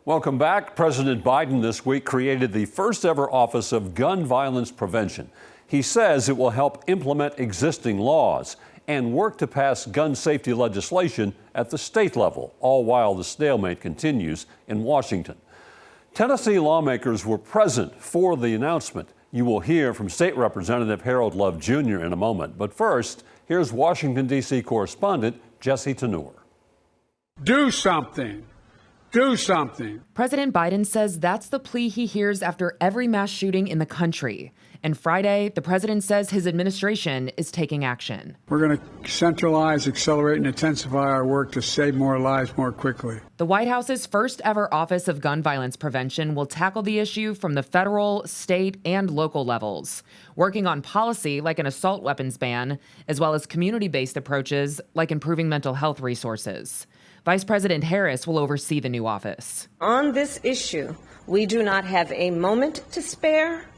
Welcome back. President Biden this week created the first ever Office of Gun Violence Prevention. He says it will help implement existing laws and work to pass gun safety legislation at the state level, all while the stalemate continues in Washington. Tennessee lawmakers were present for the announcement. You will hear from State Representative Harold Love Jr. in a moment. But first, here's Washington, D.C. correspondent Jesse Tenor. Do something. Do something. President Biden says that's the plea he hears after every mass shooting in the country. And Friday, the president says his administration is taking action. We're going to centralize, accelerate, and intensify our work to save more lives more quickly. The White House's first ever Office of Gun Violence Prevention will tackle the issue from the federal, state, and local levels, working on policy like an assault weapons ban, as well as community-based approaches like improving mental health resources. Vice President Harris will oversee the new office. On this issue, we do not have a moment to spare,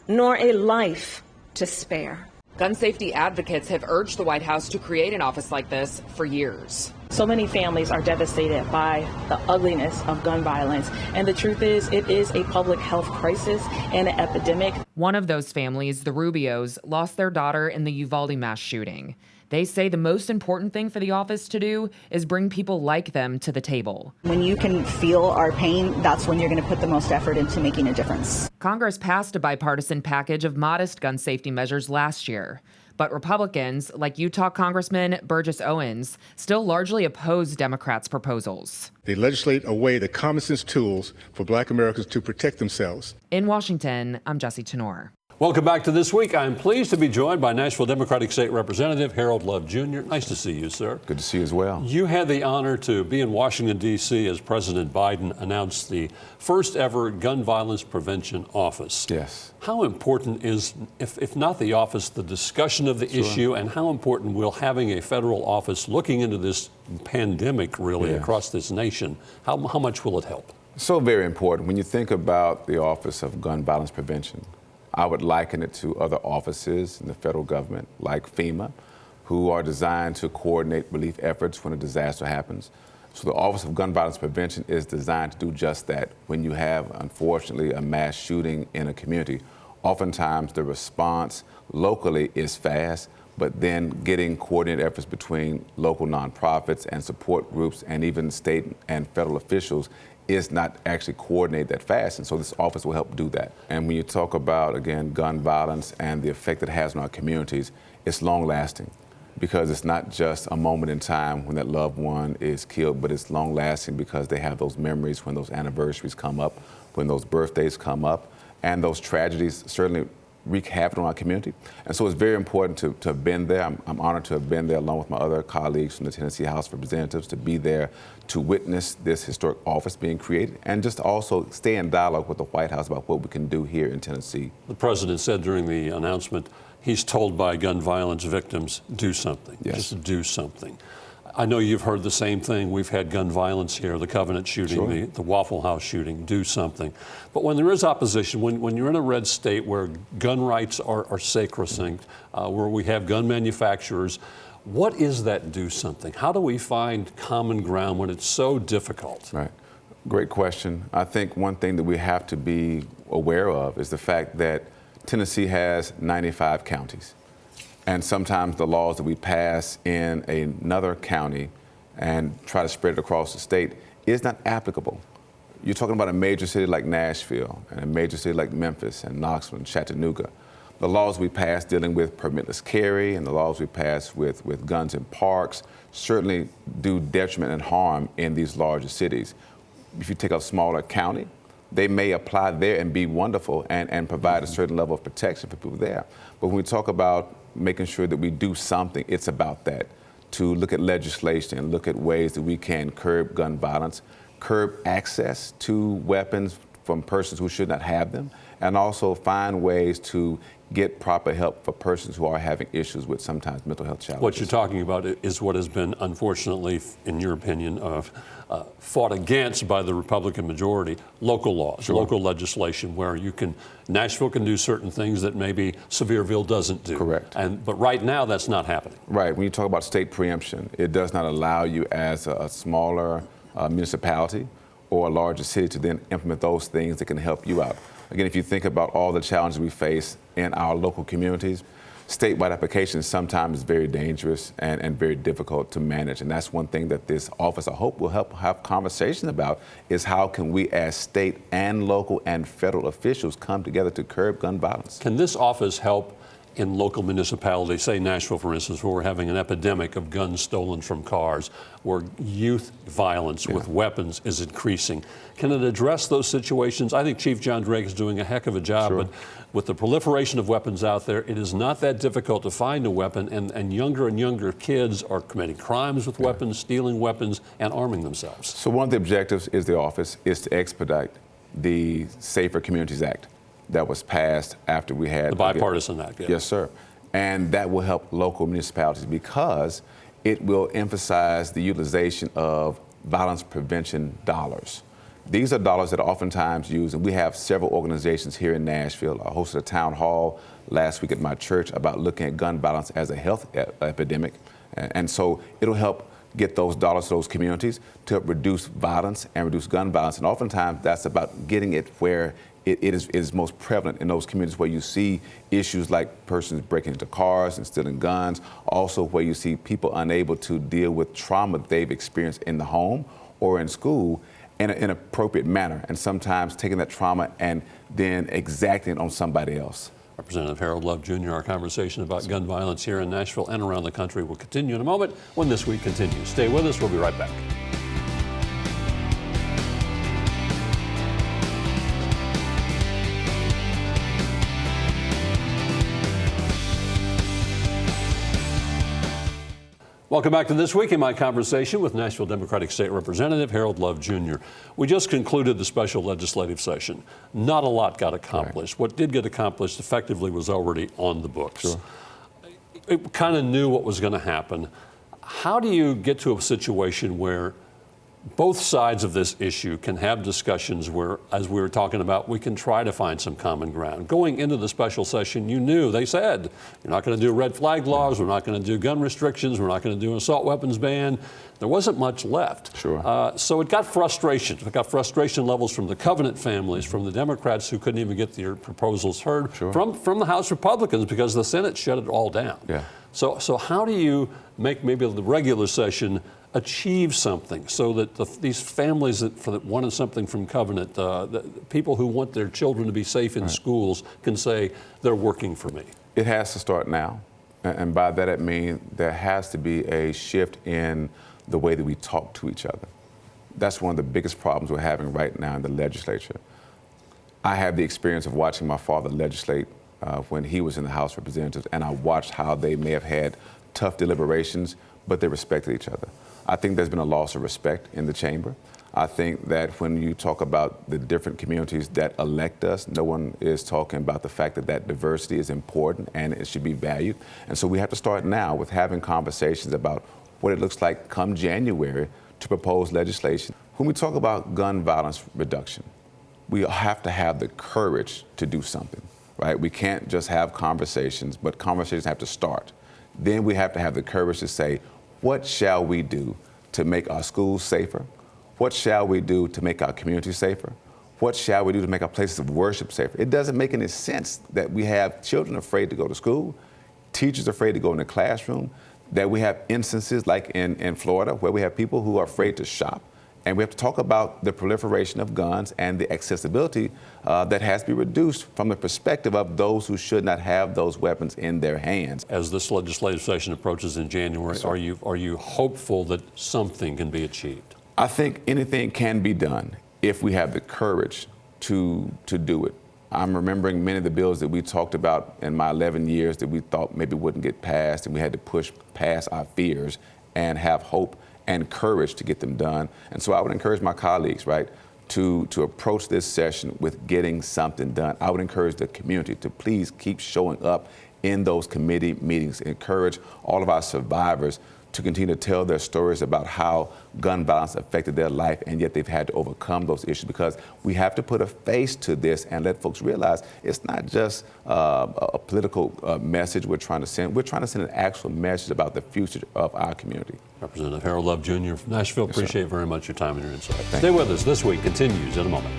nor a life to spare. Gun safety advocates have urged the White House to create an office like this for years. So many families are devastated by the ugliness of gun violence. And the truth is, it is a public health crisis and an epidemic. One of those families, the Rubios, lost their daughter in the Uvalde mass shooting. They say the most important thing for the office to do is bring people like them to the table. When you can feel our pain, that's when you're going to put the most effort into making a difference. Congress passed a bipartisan package of modest gun safety measures last year. But Republicans, like Utah Congressman Burgess Owens, still largely oppose Democrats' proposals. They legislate away the common sense tools for Black Americans to protect themselves. In Washington, I'm Jesse Tenor. Welcome back to This Week. I'm pleased to be joined by Nashville Democratic State Representative Harold Love Jr. Nice to see you, sir. Good to see you as well. You had the honor to be in Washington, D.C. as President Biden announced the first ever Gun Violence Prevention Office. Yes. How important is, if not the office, the discussion of the issue, and how important will having a federal office looking into this pandemic really across this nation, how much will it help? So very important. When you think about the Office of Gun Violence Prevention, I would liken it to other offices in the federal government, like FEMA, who are designed to coordinate relief efforts when a disaster happens. So the Office of Gun Violence Prevention is designed to do just that. When you have, unfortunately, a mass shooting in a community, oftentimes the response locally is fast, but then getting coordinated efforts between local nonprofits and support groups and even state and federal officials is not actually coordinated that fast, and so this office will help do that. And when you talk about, again, gun violence and the effect it has on our communities, it's long-lasting because it's not just a moment in time when that loved one is killed, but it's long-lasting because they have those memories when those anniversaries come up, when those birthdays come up, and those tragedies certainly wreak havoc on our community. And so it's very important to have been there. I'm honored to have been there along with my other colleagues from the Tennessee House of Representatives to be there to witness this historic office being created and just also stay in dialogue with the White House about what we can do here in Tennessee. The president said during the announcement, he's told by gun violence victims, do something, just do something. I know you've heard the same thing. We've had gun violence here, the Covenant shooting, the Waffle House shooting, do something. But when there is opposition, when you're in a red state where gun rights are sacrosanct, where we have gun manufacturers, what is that do something? How do we find common ground when it's so difficult? Right. Great question. I think one thing that we have to be aware of is the fact that Tennessee has 95 counties. And sometimes the laws that we pass in another county and try to spread it across the state is not applicable. You're talking about a major city like Nashville and a major city like Memphis and Knoxville and Chattanooga. The laws we pass dealing with permitless carry and the laws we pass with guns in parks certainly do detriment and harm in these larger cities. If you take a smaller county, they may apply there and be wonderful and provide a certain level of protection for people there. But when we talk about making sure that we do something, it's about that. To look at legislation and look at ways that we can curb gun violence, curb access to weapons from persons who should not have them, and also find ways to get proper help for persons who are having issues with sometimes mental health challenges. What you're talking about is what has been, unfortunately, in your opinion, fought against by the Republican majority, local laws, local legislation where Nashville can do certain things that maybe Sevierville doesn't do. Correct. But right now, that's not happening. Right. When you talk about state preemption, it does not allow you as a smaller municipality or a larger city to then implement those things that can help you out. Again, if you think about all the challenges we face in our local communities, statewide applications sometimes is very dangerous and very difficult to manage. And that's one thing that this office, I hope, will help have conversations about, is how can we as state and local and federal officials come together to curb gun violence. Can this office help in local municipalities, say Nashville, for instance, where we're having an epidemic of guns stolen from cars, where youth violence with weapons is increasing? Can it address those situations? I think Chief John Drake is doing a heck of a job, but with the proliferation of weapons out there, it is not that difficult to find a weapon, and younger kids are committing crimes with weapons, stealing weapons, and arming themselves. So one of the objectives is the office is to expedite the Safer Communities Act that was passed after we had the bipartisan act. Yes, sir. And that will help local municipalities because it will emphasize the utilization of violence prevention dollars. These are dollars that are oftentimes used, and we have several organizations here in Nashville. I hosted a town hall last week at my church about looking at gun violence as a health epidemic. And so it'll help get those dollars to those communities to help reduce violence and reduce gun violence. And oftentimes that's about getting it where it is most prevalent in those communities where you see issues like persons breaking into cars and stealing guns, also where you see people unable to deal with trauma they've experienced in the home or in school in an appropriate manner, and sometimes taking that trauma and then exacting it on somebody else. Representative Harold Love Jr., our conversation about gun violence here in Nashville and around the country will continue in a moment when This Week continues. Stay with us. We'll be right back. Welcome back to This Week in my conversation with Nashville Democratic State Representative Harold Love Jr. We just concluded the special legislative session. Not a lot got accomplished. Right. What did get accomplished effectively was already on the books. Sure. It kind of knew what was going to happen. How do you get to a situation where both sides of this issue can have discussions where, as we were talking about, we can try to find some common ground? Going into the special session, you knew, they said, you're not going to do red flag laws, we're not going to do gun restrictions, we're not going to do an assault weapons ban. There wasn't much left. Sure. So it got frustration. It got frustration levels from the Covenant families, from the Democrats who couldn't even get their proposals heard, from the House Republicans because the Senate shut it all down. Yeah. So how do you make maybe the regular session achieve something so that these families that wanted something from Covenant, the people who want their children to be safe in schools can say they're working for me? It has to start now. And by that I mean there has to be a shift in the way that we talk to each other. That's one of the biggest problems we're having right now in the legislature. I have the experience of watching my father legislate when he was in the House of Representatives, and I watched how they may have had tough deliberations, but they respected each other. I think there's been a loss of respect in the chamber. I think that when you talk about the different communities that elect us, no one is talking about the fact that that diversity is important and it should be valued. And so we have to start now with having conversations about what it looks like come January to propose legislation. When we talk about gun violence reduction, we have to have the courage to do something, right? We can't just have conversations, but conversations have to start. Then we have to have the courage to say, what shall we do to make our schools safer? What shall we do to make our communities safer? What shall we do to make our places of worship safer? It doesn't make any sense that we have children afraid to go to school, teachers afraid to go in the classroom, that we have instances like in Florida where we have people who are afraid to shop. And we have to talk about the proliferation of guns and the accessibility that has to be reduced from the perspective of those who should not have those weapons in their hands. As this legislative session approaches in January, are you hopeful that something can be achieved? I think anything can be done if we have the courage to do it. I'm remembering many of the bills that we talked about in my 11 years that we thought maybe wouldn't get passed, and we had to push past our fears and have hope and courage to get them done. And so I would encourage my colleagues, right, to approach this session with getting something done. I would encourage the community to please keep showing up in those committee meetings. Encourage all of our survivors to continue to tell their stories about how gun violence affected their life, and yet they've had to overcome those issues, because we have to put a face to this and let folks realize it's not just a political message we're trying to send. We're trying to send an actual message about the future of our community. Representative Harold Love Jr. from Nashville, appreciate very much your time and your insight. Thank Stay you. with us. This Week continues in a moment.